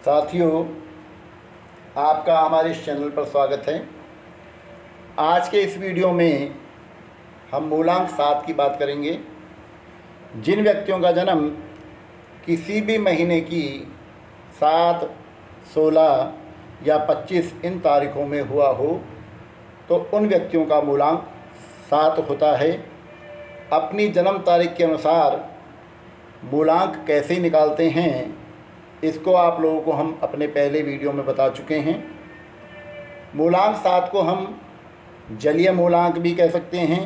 साथियों, आपका हमारे इस चैनल पर स्वागत है। आज के इस वीडियो में हम मूलांक 7 की बात करेंगे। जिन व्यक्तियों का जन्म किसी भी महीने की 7, 16 या 25 इन तारीखों में हुआ हो तो उन व्यक्तियों का मूलांक 7 होता है। अपनी जन्म तारीख के अनुसार मूलांक कैसे निकालते हैं इसको आप लोगों को हम अपने पहले वीडियो में बता चुके हैं। मूलांक 7 को हम जलीय मूलांक भी कह सकते हैं,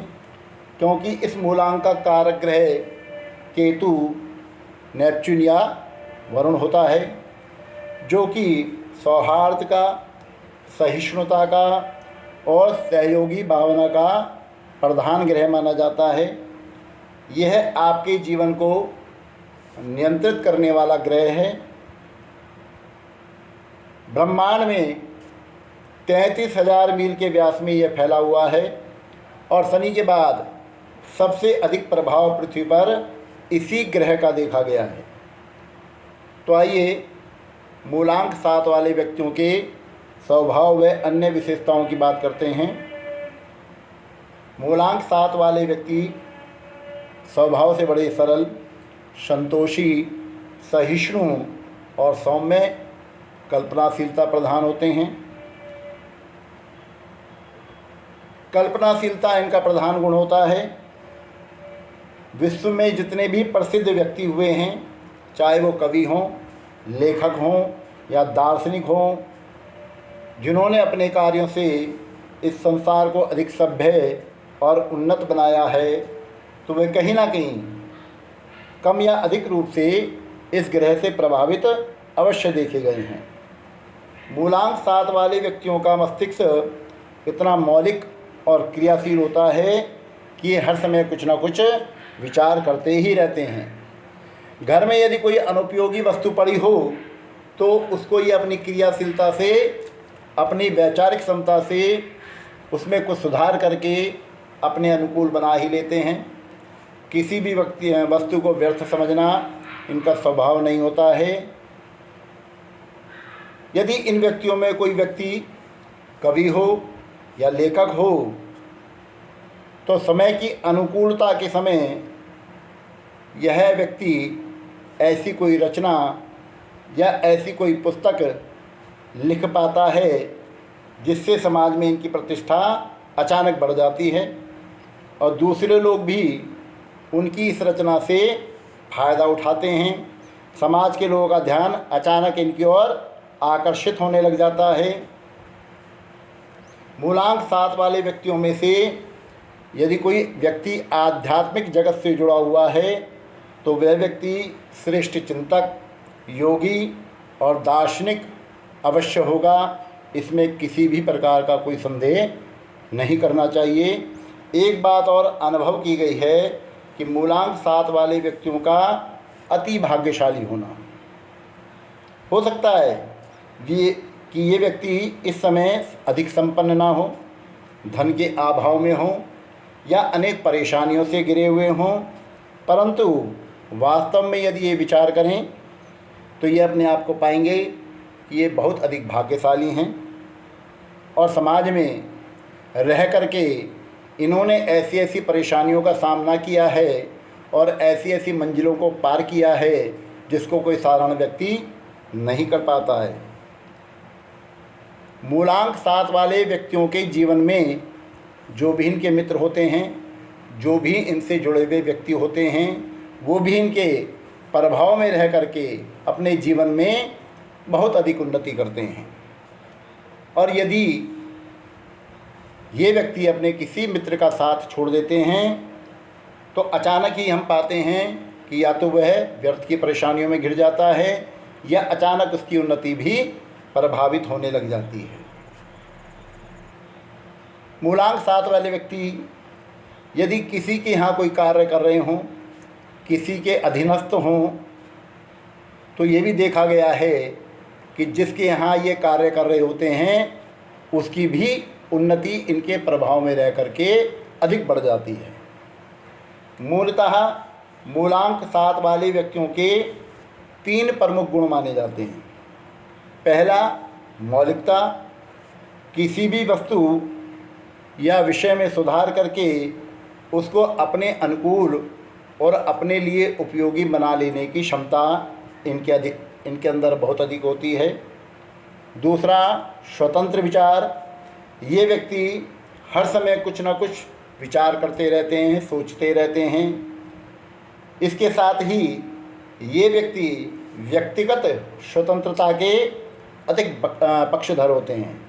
क्योंकि इस मूलांक का कारक ग्रह केतु, नेपच्यून या वरुण होता है, जो कि सौहार्द का, सहिष्णुता का और सहयोगी भावना का प्रधान ग्रह माना जाता है। यह आपके जीवन को नियंत्रित करने वाला ग्रह है। ब्रह्मांड में 33,000 मील के व्यास में यह फैला हुआ है और शनि के बाद सबसे अधिक प्रभाव पृथ्वी पर इसी ग्रह का देखा गया है। तो आइए मूलांक 7 वाले व्यक्तियों के स्वभाव व अन्य विशेषताओं की बात करते हैं। मूलांक 7 वाले व्यक्ति स्वभाव से बड़े सरल, संतोषी, सहिष्णु और सौम्य, कल्पनाशीलता प्रधान होते हैं। कल्पनाशीलता इनका प्रधान गुण होता है। विश्व में जितने भी प्रसिद्ध व्यक्ति हुए हैं, चाहे वो कवि हों, लेखक हों या दार्शनिक हों, जिन्होंने अपने कार्यों से इस संसार को अधिक सभ्य और उन्नत बनाया है, तो वे कहीं ना कहीं कम या अधिक रूप से इस ग्रह से प्रभावित अवश्य देखे गए हैं। मूलांक 7 वाले व्यक्तियों का मस्तिष्क इतना मौलिक और क्रियाशील होता है कि ये हर समय कुछ ना कुछ विचार करते ही रहते हैं। घर में यदि कोई अनुपयोगी वस्तु पड़ी हो तो उसको ये अपनी क्रियाशीलता से, अपनी वैचारिक क्षमता से उसमें कुछ सुधार करके अपने अनुकूल बना ही लेते हैं। किसी भी वस्तु को व्यर्थ समझना इनका स्वभाव नहीं होता है। यदि इन व्यक्तियों में कोई व्यक्ति कवि हो या लेखक हो तो समय की अनुकूलता के समय यह व्यक्ति ऐसी कोई रचना या ऐसी कोई पुस्तक लिख पाता है जिससे समाज में इनकी प्रतिष्ठा अचानक बढ़ जाती है और दूसरे लोग भी उनकी इस रचना से फ़ायदा उठाते हैं। समाज के लोगों का ध्यान अचानक इनकी ओर आकर्षित होने लग जाता है। मूलांक 7 वाले व्यक्तियों में से यदि कोई व्यक्ति आध्यात्मिक जगत से जुड़ा हुआ है तो वह व्यक्ति श्रेष्ठ चिंतक, योगी और दार्शनिक अवश्य होगा। इसमें किसी भी प्रकार का कोई संदेह नहीं करना चाहिए। एक बात और अनुभव की गई है कि मूलांक 7 वाले व्यक्तियों का अति भाग्यशाली होना हो सकता है ये व्यक्ति इस समय अधिक संपन्न ना हो, धन के अभाव में हो या अनेक परेशानियों से घिरे हुए हों, परंतु वास्तव में यदि ये विचार करें तो ये अपने आप को पाएंगे कि ये बहुत अधिक भाग्यशाली हैं और समाज में रह करके इन्होंने ऐसी ऐसी परेशानियों का सामना किया है और ऐसी ऐसी मंजिलों को पार किया है जिसको कोई साधारण व्यक्ति नहीं कर पाता है। मूलांक 7 वाले व्यक्तियों के जीवन में जो भी इनके मित्र होते हैं, जो भी इनसे जुड़े हुए व्यक्ति होते हैं, वो भी इनके प्रभाव में रह करके अपने जीवन में बहुत अधिक उन्नति करते हैं। और यदि ये व्यक्ति अपने किसी मित्र का साथ छोड़ देते हैं तो अचानक ही हम पाते हैं कि या तो वह व्यर्थ की परेशानियों में घिर जाता है या अचानक उसकी उन्नति भी प्रभावित होने लग जाती है। मूलांक 7 वाले व्यक्ति यदि किसी के यहाँ कोई कार्य कर रहे हों, किसी के अधीनस्थ हों, तो ये भी देखा गया है कि जिसके यहाँ ये कार्य कर रहे होते हैं उसकी भी उन्नति इनके प्रभाव में रह करके अधिक बढ़ जाती है। मूलतः मूलांक 7 वाले व्यक्तियों के 3 प्रमुख गुण माने जाते हैं। पहला, मौलिकता, किसी भी वस्तु या विषय में सुधार करके उसको अपने अनुकूल और अपने लिए उपयोगी बना लेने की क्षमता इनके अंदर बहुत अधिक होती है। दूसरा, स्वतंत्र विचार। ये व्यक्ति हर समय कुछ ना कुछ विचार करते रहते हैं, सोचते रहते हैं। इसके साथ ही ये व्यक्ति व्यक्तिगत स्वतंत्रता के अधिक पक्षधर होते हैं।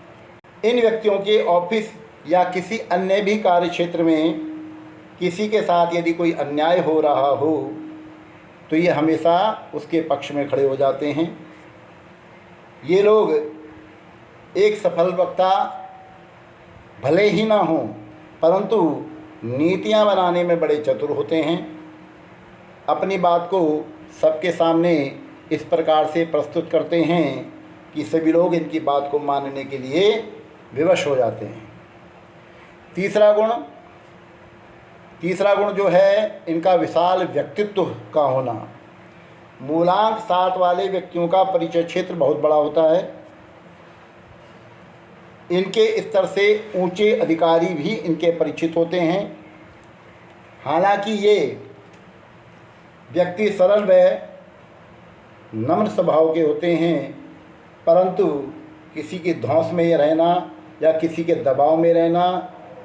इन व्यक्तियों के ऑफिस या किसी अन्य भी कार्य क्षेत्र में किसी के साथ यदि कोई अन्याय हो रहा हो तो ये हमेशा उसके पक्ष में खड़े हो जाते हैं। ये लोग एक सफल वक्ता भले ही ना हों, परंतु नीतियां बनाने में बड़े चतुर होते हैं। अपनी बात को सबके सामने इस प्रकार से प्रस्तुत करते हैं कि सभी लोग इनकी बात को मानने के लिए विवश हो जाते हैं। तीसरा गुण जो है इनका विशाल व्यक्तित्व का होना। मूलांक 7 वाले व्यक्तियों का परिचय क्षेत्र बहुत बड़ा होता है। इनके स्तर से ऊंचे अधिकारी भी इनके परिचित होते हैं। हालांकि ये व्यक्ति सरल व नम्र स्वभाव के होते हैं, परंतु किसी की धौंस में ये रहना या किसी के दबाव में रहना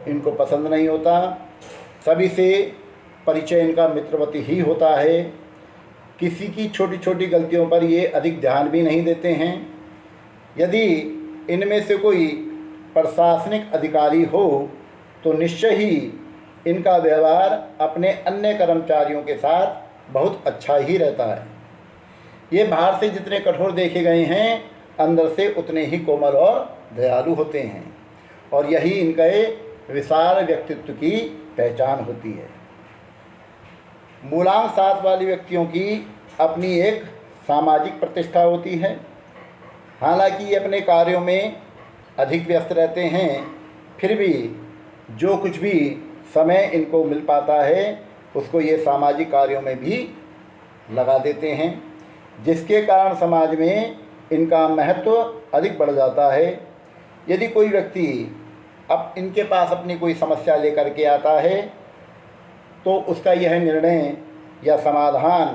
इनको पसंद नहीं होता। सभी से परिचय इनका मित्रवती ही होता है। किसी की छोटी छोटी गलतियों पर ये अधिक ध्यान भी नहीं देते हैं। यदि इनमें से कोई प्रशासनिक अधिकारी हो तो निश्चय ही इनका व्यवहार अपने अन्य कर्मचारियों के साथ बहुत अच्छा ही रहता है। ये बाहर से जितने कठोर देखे गए हैं, अंदर से उतने ही कोमल और दयालु होते हैं, और यही इनके विशाल व्यक्तित्व की पहचान होती है। मूलांक 7 वाले व्यक्तियों की अपनी एक सामाजिक प्रतिष्ठा होती है। हालांकि ये अपने कार्यों में अधिक व्यस्त रहते हैं, फिर भी जो कुछ भी समय इनको मिल पाता है उसको ये सामाजिक कार्यों में भी लगा देते हैं, जिसके कारण समाज में इनका महत्व अधिक बढ़ जाता है। यदि कोई व्यक्ति अब इनके पास अपनी कोई समस्या लेकर के आता है तो उसका यह निर्णय या समाधान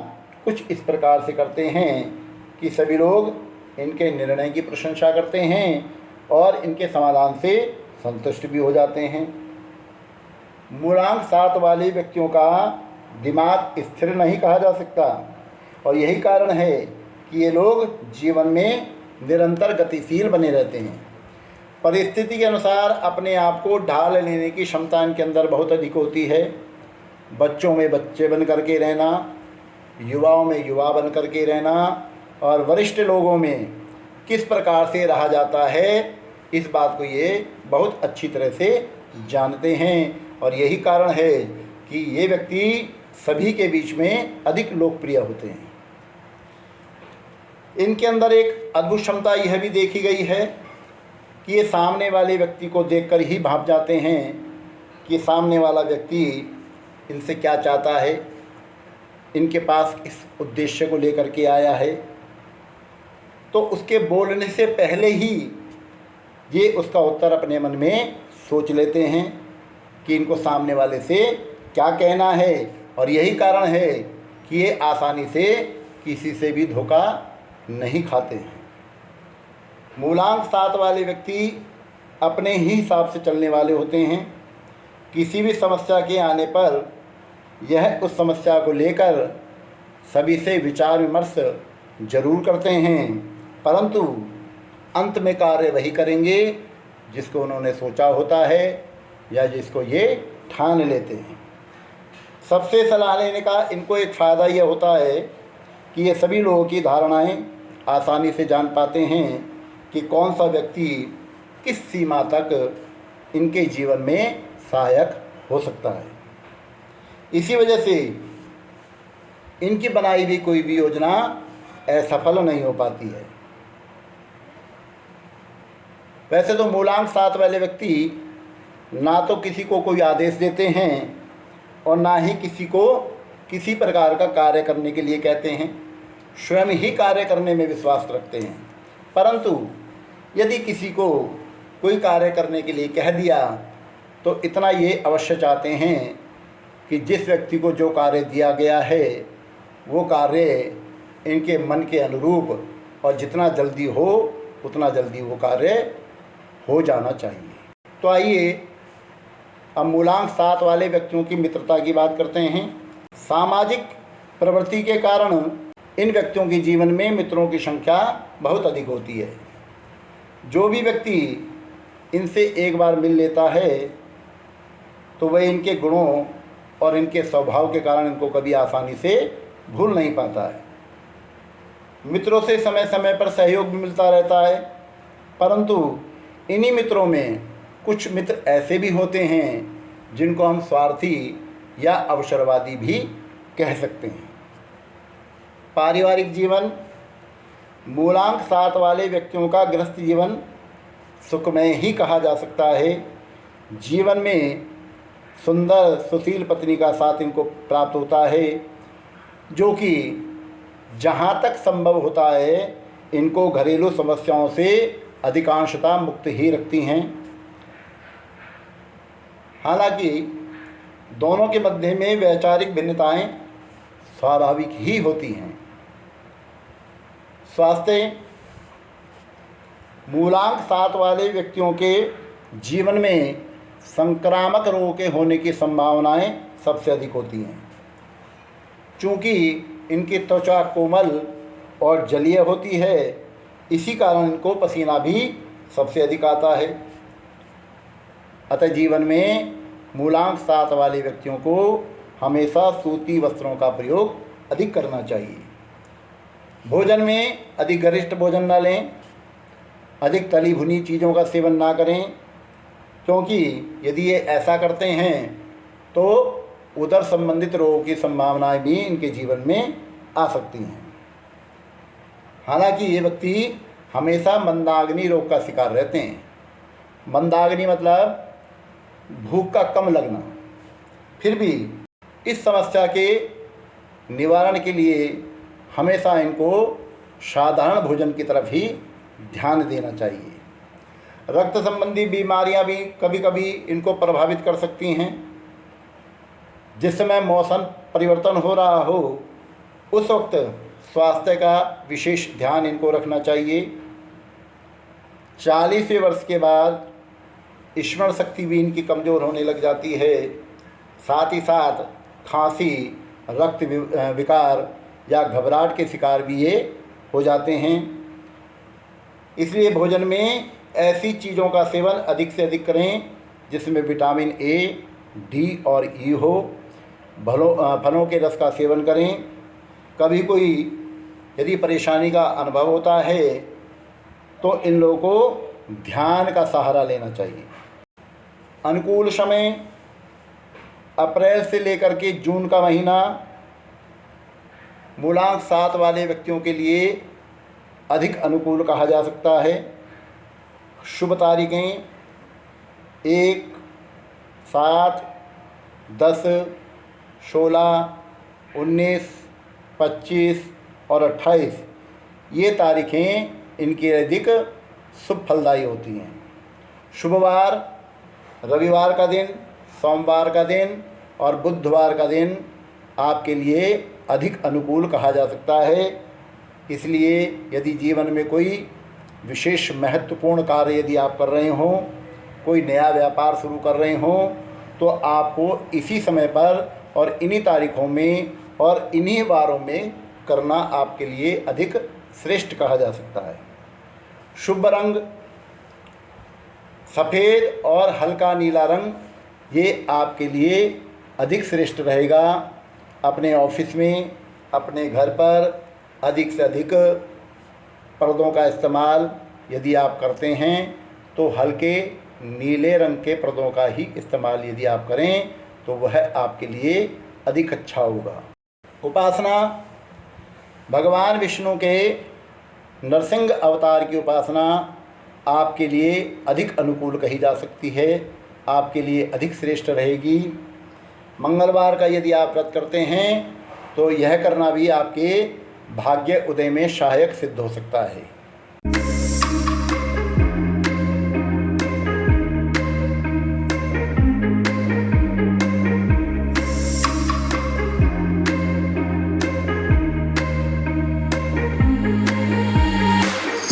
कुछ इस प्रकार से करते हैं कि सभी लोग इनके निर्णय की प्रशंसा करते हैं और इनके समाधान से संतुष्ट भी हो जाते हैं। मूलांक 7 वाले व्यक्तियों का दिमाग स्थिर नहीं कहा जा सकता, और यही कारण है कि ये लोग जीवन में निरंतर गतिशील बने रहते हैं। परिस्थिति के अनुसार अपने आप को ढाल लेने की क्षमता इनके अंदर बहुत अधिक होती है। बच्चों में बच्चे बन करके रहना, युवाओं में युवा बन करके रहना, और वरिष्ठ लोगों में किस प्रकार से रहा जाता है इस बात को ये बहुत अच्छी तरह से जानते हैं, और यही कारण है कि ये व्यक्ति सभी के बीच में अधिक लोकप्रिय होते हैं। इनके अंदर एक अद्भुत क्षमता यह भी देखी गई है कि ये सामने वाले व्यक्ति को देखकर ही भाप जाते हैं कि सामने वाला व्यक्ति इनसे क्या चाहता है, इनके पास इस उद्देश्य को लेकर के आया है। तो उसके बोलने से पहले ही ये उसका उत्तर अपने मन में सोच लेते हैं कि इनको सामने वाले से क्या कहना है, और यही कारण है कि ये आसानी से किसी से भी धोखा नहीं खाते हैं। मूलांक 7 वाले व्यक्ति अपने ही हिसाब से चलने वाले होते हैं। किसी भी समस्या के आने पर यह उस समस्या को लेकर सभी से विचार विमर्श जरूर करते हैं, परंतु अंत में कार्य वही करेंगे जिसको उन्होंने सोचा होता है या जिसको ये ठान लेते हैं। सबसे सलाह लेने का इनको एक फ़ायदा यह होता है कि ये सभी लोगों की धारणाएं आसानी से जान पाते हैं कि कौन सा व्यक्ति किस सीमा तक इनके जीवन में सहायक हो सकता है। इसी वजह से इनकी बनाई हुई कोई भी योजना असफल नहीं हो पाती है। वैसे तो मूलांक 7 वाले व्यक्ति ना तो किसी को कोई आदेश देते हैं और ना ही किसी को किसी प्रकार का कार्य करने के लिए कहते हैं। स्वयं ही कार्य करने में विश्वास रखते हैं। परंतु यदि किसी को कोई कार्य करने के लिए कह दिया तो इतना ये अवश्य चाहते हैं कि जिस व्यक्ति को जो कार्य दिया गया है वो कार्य इनके मन के अनुरूप और जितना जल्दी हो उतना जल्दी वो कार्य हो जाना चाहिए। तो आइए अब मूलांक 7 वाले व्यक्तियों की मित्रता की बात करते हैं। सामाजिक प्रवृत्ति के कारण इन व्यक्तियों के जीवन में मित्रों की संख्या बहुत अधिक होती है। जो भी व्यक्ति इनसे एक बार मिल लेता है तो वह इनके गुणों और इनके स्वभाव के कारण इनको कभी आसानी से भूल नहीं पाता है। मित्रों से समय समय पर सहयोग भी मिलता रहता है, परंतु इन्हीं मित्रों में कुछ मित्र ऐसे भी होते हैं जिनको हम स्वार्थी या अवसरवादी भी कह सकते हैं। पारिवारिक जीवन, मूलांक 7 वाले व्यक्तियों का गृहस्थ जीवन सुखमय ही कहा जा सकता है। जीवन में सुंदर सुशील पत्नी का साथ इनको प्राप्त होता है, जो कि जहाँ तक संभव होता है इनको घरेलू समस्याओं से अधिकांशतः मुक्त ही रखती हैं। हालांकि दोनों के मध्य में वैचारिक भिन्नताएं स्वाभाविक ही होती हैं। स्वास्थ्य, मूलांक 7 वाले व्यक्तियों के जीवन में संक्रामक रोगों के होने की संभावनाएं सबसे अधिक होती हैं। चूँकि इनकी त्वचा कोमल और जलीय होती है, इसी कारण इनको पसीना भी सबसे अधिक आता है। अतः जीवन में मूलांक 7 वाले व्यक्तियों को हमेशा सूती वस्त्रों का प्रयोग अधिक करना चाहिए। भोजन में अधिक गरिष्ठ भोजन न लें, अधिक तली भुनी चीज़ों का सेवन ना करें, क्योंकि यदि ये ऐसा करते हैं तो उदर संबंधित रोगों की संभावनाएं भी इनके जीवन में आ सकती हैं। हालांकि ये व्यक्ति हमेशा मंदाग्नि रोग का शिकार रहते हैं। मंदाग्नि मतलब भूख का कम लगना। फिर भी इस समस्या के निवारण के लिए हमेशा इनको साधारण भोजन की तरफ ही ध्यान देना चाहिए। रक्त संबंधी बीमारियां भी कभी कभी इनको प्रभावित कर सकती हैं। जिस समय मौसम परिवर्तन हो रहा हो उस वक्त स्वास्थ्य का विशेष ध्यान इनको रखना चाहिए। 40वें वर्ष के बाद स्मरण शक्ति भी इनकी कमज़ोर होने लग जाती है। साथ ही साथ खांसी, रक्त विकार या घबराहट के शिकार भी ये हो जाते हैं। इसलिए भोजन में ऐसी चीज़ों का सेवन अधिक से अधिक करें जिसमें विटामिन ए, डी और ई हो। फलों के रस का सेवन करें। कभी कोई यदि परेशानी का अनुभव होता है तो इन लोगों को ध्यान का सहारा लेना चाहिए। अनुकूल समय अप्रैल से लेकर के जून का महीना मूलांक 7 वाले व्यक्तियों के लिए अधिक अनुकूल कहा जा सकता है। शुभ तारीखें 1, 7, 10, 16, 19, 25 और 28 ये तारीखें इनकी अधिक शुभ फलदायी होती हैं। शुभवार रविवार का दिन, सोमवार का दिन और बुधवार का दिन आपके लिए अधिक अनुकूल कहा जा सकता है। इसलिए यदि जीवन में कोई विशेष महत्वपूर्ण कार्य यदि आप कर रहे हों, कोई नया व्यापार शुरू कर रहे हों, तो आपको इसी समय पर और इन्हीं तारीखों में और इन्हीं वारों में करना आपके लिए अधिक श्रेष्ठ कहा जा सकता है। शुभ रंग सफ़ेद और हल्का नीला रंग, ये आपके लिए अधिक श्रेष्ठ रहेगा। अपने ऑफिस में, अपने घर पर अधिक से अधिक पर्दों का इस्तेमाल यदि आप करते हैं तो हल्के नीले रंग के पर्दों का ही इस्तेमाल यदि आप करें तो वह आपके लिए अधिक अच्छा होगा। उपासना, भगवान विष्णु के नरसिंह अवतार की उपासना आपके लिए अधिक अनुकूल कही जा सकती है, आपके लिए अधिक श्रेष्ठ रहेगी। मंगलवार का यदि आप व्रत करते हैं तो यह करना भी आपके भाग्य उदय में सहायक सिद्ध हो सकता है।